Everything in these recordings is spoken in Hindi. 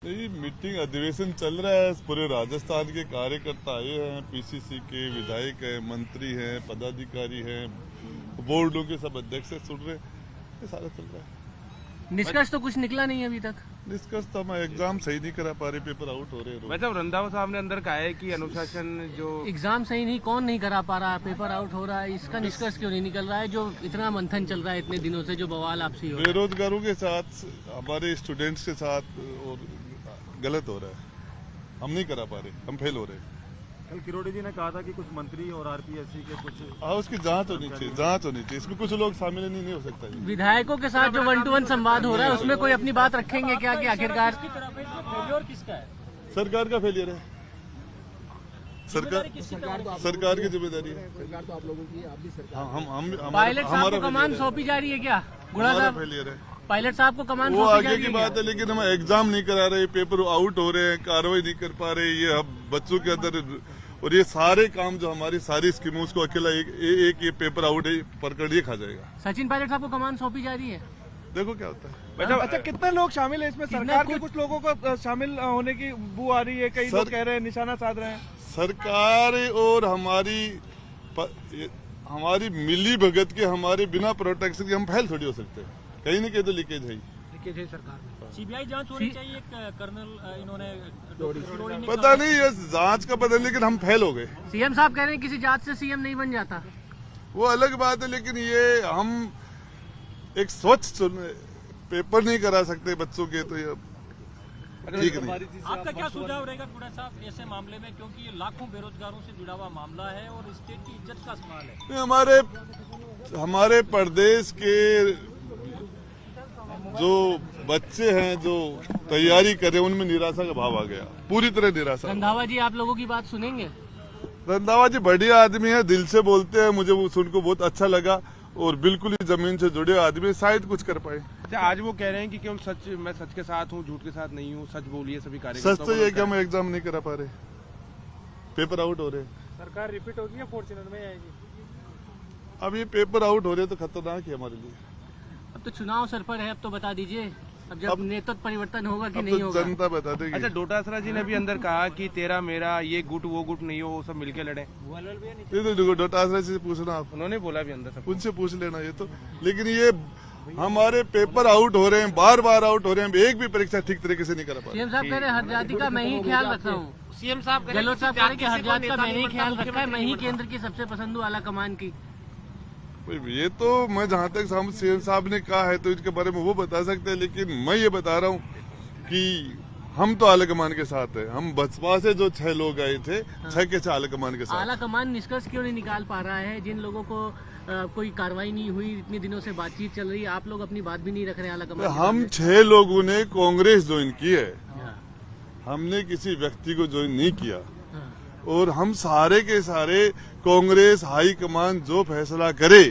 नहीं, मीटिंग अधिवेशन चल रहा है। पूरे राजस्थान के कार्यकर्ता आए हैं, पीसीसी के विधायक हैं, मंत्री हैं, पदाधिकारी हैं, बोर्डों के सब अध्यक्ष सुन रहे, ये सारा चल रहा है। निष्कर्ष तो कुछ निकला नहीं अभी तक। निष्कर्ष तो हम एग्जाम सही नहीं करा पा रहे, पेपर आउट हो रहे हैं। वैसे रंधावा साहब ने अंदर कहा है कि अनुशासन जो एग्जाम सही नहीं, कौन नहीं करा पा रहा, पेपर आउट हो रहा है, इसका निष्कर्ष क्यों नहीं निकल रहा है? जो इतना मंथन चल रहा है इतने दिनों से, जो बवाल आपसी हो रहा है, बेरोजगारों के साथ, हमारे स्टूडेंट्स के साथ और गलत हो रहा है। हम नहीं करा पा रहे, हम फेल हो रहे हैं। कल किरोड़ी जी ने कहा था कि कुछ मंत्री और आरपीएससी के कुछ उसकी जांच होनी चाहिए, जांच होनी चाहिए। इसमें कुछ लोग शामिल नहीं हो सकता है। विधायकों के साथ जो 1-to-1 संवाद हो रहा है उसमें कोई अपनी बात रखेंगे क्या कि आखिरकार किसका है? सरकार का फेलियर है। सरकार की जिम्मेदारी है। सरकार तो आप लोगों की है, आप भी सरकार। हम पायलट साहब को कमान सौंपी जा रही है क्या? गुड़ा साहब, फेलियर है, पायलट साहब को कमान वो सौंपी जा आगे रही की है बात क्या? है। लेकिन हम एग्जाम नहीं करा रहे, पेपर आउट हो रहे हैं, कार्रवाई नहीं कर पा रहे। ये हम बच्चों के अंदर, और ये सारे काम जो हमारी सारी स्कीमों उसको अकेला एक ये पेपर आउट पकड़ ये खा जाएगा। सचिन पायलट साहब को कमान सौंपी जा रही है। देखो क्या होता है। अच्छा कितने लोग शामिल है इसमें? सरकार के कुछ लोगों को शामिल होने की बू आ रही है, कई लोग कह रहे हैं, निशाना साध रहे हैं। सरकार और हमारी मिली भगत के, हमारे बिना प्रोटेक्शन के हम फेल थोड़ी हो सकते हैं। कहीं ना कहीं तो लीकेज है ही। लीकेज है सरकार में। सीबीआई जांच होनी चाहिए। कर्नल इन्होंने पता नहीं ये जांच का पता नहीं, लेकिन हम फेल हो गए। सीएम साहब कह रहे हैं किसी जांच से सीएम नहीं बन जाता। वो अलग बात है, लेकिन ये हम एक स्वच्छ पेपर नहीं करा सकते बच्चों के, तो ये ठीक नहीं। आपका क्या सुझाव रहेगा गुड़ा साहब ऐसे मामले में, क्योंकि ये लाखों बेरोजगारों से जुड़ा हुआ मामला है और स्टेट की इज्जत का सवाल है। हमारे प्रदेश के जो बच्चे हैं जो तैयारी कर रहे हैं, उनमें निराशा का भाव आ गया, पूरी तरह निराशा। रंधावा जी आप लोगों की बात सुनेंगे? रंधावा जी बढ़िया आदमी है, दिल से बोलते हैं, मुझे वो सुनकर बहुत अच्छा लगा, और बिल्कुल ही जमीन से जुड़े आदमी, शायद कुछ कर पाए। अच्छा, आज वो कह रहे हैं कि केवल सच, मैं सच के साथ हूँ, झूठ के साथ नहीं हूँ, सच बोलिए सभी कार्यकर्ता। सच तो ये कि हम एग्जाम नहीं करा पा रहे, पेपर आउट हो रहे। सरकार रिपीट होगी या फॉर्च्यूनर में आएगी? अब ये पेपर आउट हो रहे तो खतरनाक है हमारे लिए। अब तो चुनाव सर पर है, अब तो बता दीजिए, अब जब नेतृत्व परिवर्तन होगा कि अब नहीं तो होगा? जनता बता देगी। अच्छा, डोटासरा जी ने भी अंदर कहा कि तेरा मेरा ये गुट वो गुट नहीं हो, वो सब मिलके लड़े। ये तो डोटासरा से पूछना आप, उन्होंने बोला भी अंदर सब। उनसे पूछ लेना ये तो। लेकिन ये हमारे पेपर आउट हो रहे हैं, बार बार आउट हो रहे हैं, एक भी परीक्षा ठीक तरीके से नहीं करा पा रहे। सीएम साहब कह रहे हैं हर जाति का मैं ही ख्याल रख रहा हूँ। सीएम साहब गहलोत साहब कह रहे हैं कि हर जाति का मैंने ही ख्याल रखा है, मैं ही केंद्र की सबसे पसंद हूँ आला कमान की। ये तो मैं जहाँ तक सीएम साहब ने कहा है तो इसके बारे में वो बता सकते हैं, लेकिन मैं ये बता रहा हूँ कि हम तो आला कमान के साथ है। हम बसपा से जो 6 लोग आए थे, 6 के 6 आला कमान के साथ। आला कमान निष्कर्ष क्यों नहीं निकाल पा रहा है? जिन लोगों को कोई कार्रवाई नहीं हुई, इतने दिनों से बातचीत चल रही है, आप लोग अपनी बात भी नहीं रख रहे आला कमान? हम 6 लोगों ने कांग्रेस ज्वाइन की है, हमने किसी व्यक्ति को ज्वाइन नहीं किया, और हम सारे के सारे कांग्रेस हाई कमान जो फैसला करे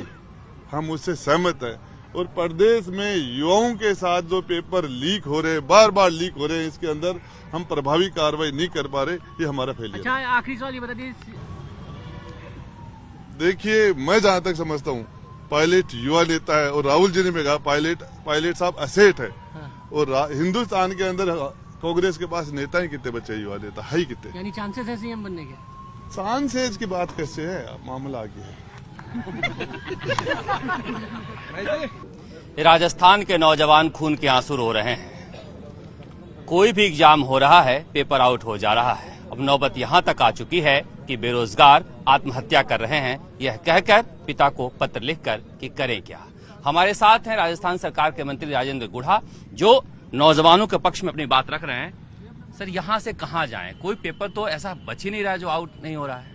हम उससे सहमत है। और प्रदेश में युवाओं के साथ जो पेपर लीक हो रहे हैं, बार बार लीक हो रहे हैं, इसके अंदर हम प्रभावी कार्रवाई नहीं कर पा रहे, ये हमारा फेलियर। अच्छा, आखिरी सवाल ये बता दीजिए। देखिए, मैं जहां तक समझता हूं, पायलट युवा नेता है, और राहुल जी ने भी कहा पायलट साहब असेट है। और हिंदुस्तान के अंदर कांग्रेस के पास नेता ही कितने बच्चे युवा नेता है ही कितने? यानी चांसेस है सीएम बनने के? चांसेस की बात कैसे है, मामला आगे है। राजस्थान के नौजवान खून के आंसू रो रहे हैं। कोई भी एग्जाम हो रहा है, पेपर आउट हो जा रहा है। अब नौबत यहां तक आ चुकी है कि बेरोजगार आत्महत्या कर रहे हैं, यह कहकर पिता को पत्र लिखकर कि करें क्या। हमारे साथ हैं राजस्थान सरकार के मंत्री राजेंद्र गुढ़ा, जो नौजवानों के पक्ष में अपनी बात रख रहे हैं। सर, यहां से कहां जाएं? कोई पेपर तो ऐसा बच ही नहीं रहा है जो आउट नहीं हो रहा है।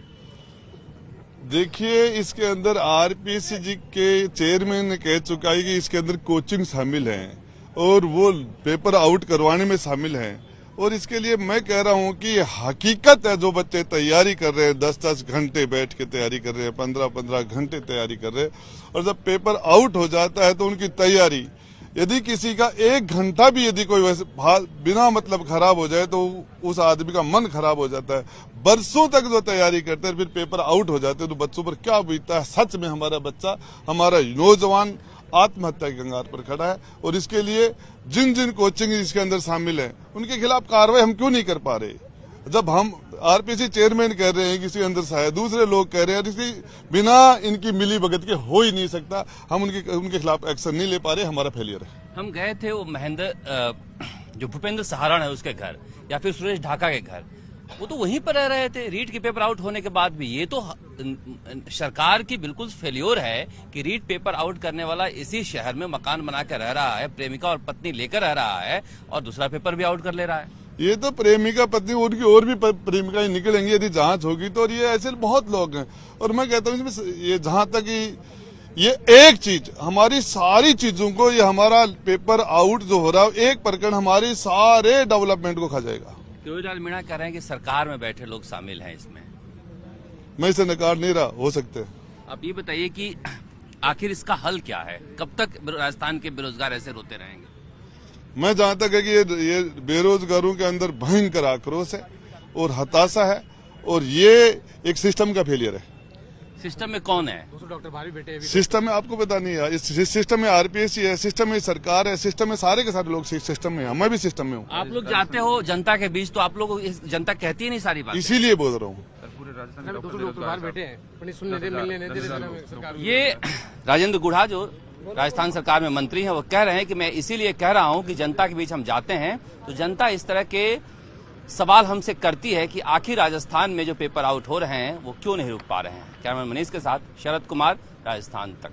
देखिए, इसके अंदर आरपीएससी जी के चेयरमैन ने कह चुका है कि इसके अंदर कोचिंग शामिल है और वो पेपर आउट करवाने में शामिल है। और इसके लिए मैं कह रहा हूं कि हकीकत है, जो बच्चे तैयारी कर रहे हैं, 10-10 घंटे बैठ के तैयारी कर रहे हैं, 15-15 घंटे तैयारी कर रहे हैं, और जब पेपर आउट हो जाता है तो उनकी तैयारी, यदि किसी का 1 घंटा भी यदि कोई वैसे बिना मतलब खराब हो जाए तो उस आदमी का मन खराब हो जाता है। बरसों तक जो तैयारी करते हैं, फिर पेपर आउट हो जाते हैं, तो बच्चों पर क्या बीतता है। सच में हमारा बच्चा, हमारा नौजवान आत्महत्या के कगार पर खड़ा है, और इसके लिए जिन जिन कोचिंग इसके अंदर शामिल है उनके खिलाफ कार्रवाई हम क्यों नहीं कर पा रहे? जब हम आरपीसी चेयरमैन कह रहे हैं किसी अंदर शायद दूसरे लोग कह रहे हैं, इसकी बिना इनकी मिली भगत के हो ही नहीं सकता, हम उनके खिलाफ एक्शन नहीं ले पा रहे, हमारा फेलियर है। हम गए थे वो महेंद्र जो भूपेंद्र सहारण है उसके घर, या फिर सुरेश ढाका के घर, वो तो वहीं पर रह रहे थे रीट के पेपर आउट होने के बाद भी। ये तो सरकार की बिल्कुल फेल्योर है कि रीट पेपर आउट करने वाला इसी शहर में मकान बना कर रह रहा है, प्रेमिका और पत्नी लेकर रह रहा है, और दूसरा पेपर भी आउट कर ले रहा है। ये तो प्रेमिका पत्नी, उनकी और भी प्रेमिकाएं निकलेंगी यदि जांच होगी तो, और ये ऐसे बहुत लोग हैं। और मैं कहता हूँ इसमें ये जहां तक ये एक चीज हमारी सारी चीजों को, ये हमारा पेपर आउट जो हो रहा है एक प्रकरण हमारी सारे डेवलपमेंट को खा जाएगा। किरोड़ीलाल मीणा कह रहे हैं कि सरकार में बैठे लोग शामिल हैं इसमें। मैं इसे नकार नहीं रहा, हो सकते। आप ये बताइए कि आखिर इसका हल क्या है? कब तक राजस्थान के बेरोजगार ऐसे रोते रहेंगे? मैं जहां तक है कि ये बेरोजगारों के अंदर भयंकर आक्रोश है और हताशा है, और ये एक सिस्टम का फेलियर है। सिस्टम में कौन है? सिस्टम में आपको पता नहीं है, इस सिस्टम में आरपीएससी है, सिस्टम में सरकार है, सिस्टम में सारे के सारे लोग सिस्टम में हैं। मैं भी सिस्टम में हूँ। आप लोग जाते हो जनता के बीच, तो आप लोग जनता कहती है नहीं सारी बात, इसीलिए बोल रहा हूँ। ये राजेंद्र गुढ़ा जो राजस्थान सरकार में मंत्री हैं, वो कह रहे हैं कि मैं इसीलिए कह रहा हूं कि जनता के बीच हम जाते हैं तो जनता इस तरह के सवाल हमसे करती है कि आखिर राजस्थान में जो पेपर आउट हो रहे हैं वो क्यों नहीं रुक पा रहे हैं। कैमरामैन मनीष के साथ शरद कुमार, राजस्थान तक।